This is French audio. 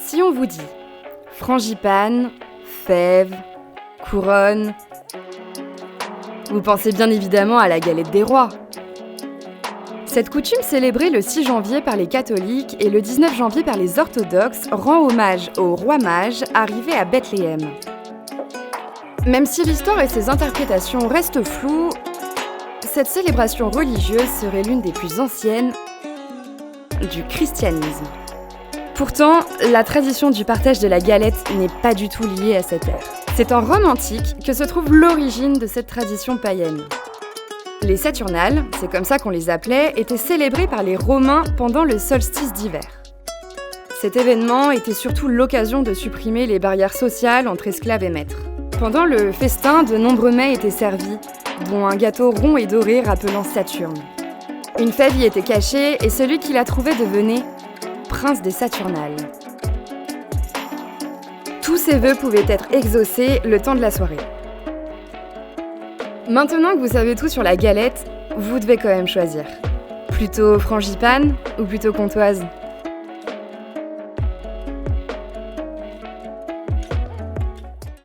Si on vous dit frangipane, fève, couronne, vous pensez bien évidemment à la galette des rois. Cette coutume célébrée le 6 janvier par les catholiques et le 19 janvier par les orthodoxes rend hommage au roi mage arrivé à Bethléem. Même si l'histoire et ses interprétations restent floues, cette célébration religieuse serait l'une des plus anciennes du christianisme. Pourtant, la tradition du partage de la galette n'est pas du tout liée à cette ère. C'est en Rome antique que se trouve l'origine de cette tradition païenne. Les Saturnales, c'est comme ça qu'on les appelait, étaient célébrés par les Romains pendant le solstice d'hiver. Cet événement était surtout l'occasion de supprimer les barrières sociales entre esclaves et maîtres. Pendant le festin, de nombreux mets étaient servis, dont un gâteau rond et doré rappelant Saturne. Une fève y était cachée et celui qui la trouvait devenait prince des Saturnales. Tous ces vœux pouvaient être exaucés le temps de la soirée. Maintenant que vous savez tout sur la galette, vous devez quand même choisir. Plutôt frangipane ou plutôt comtoise ?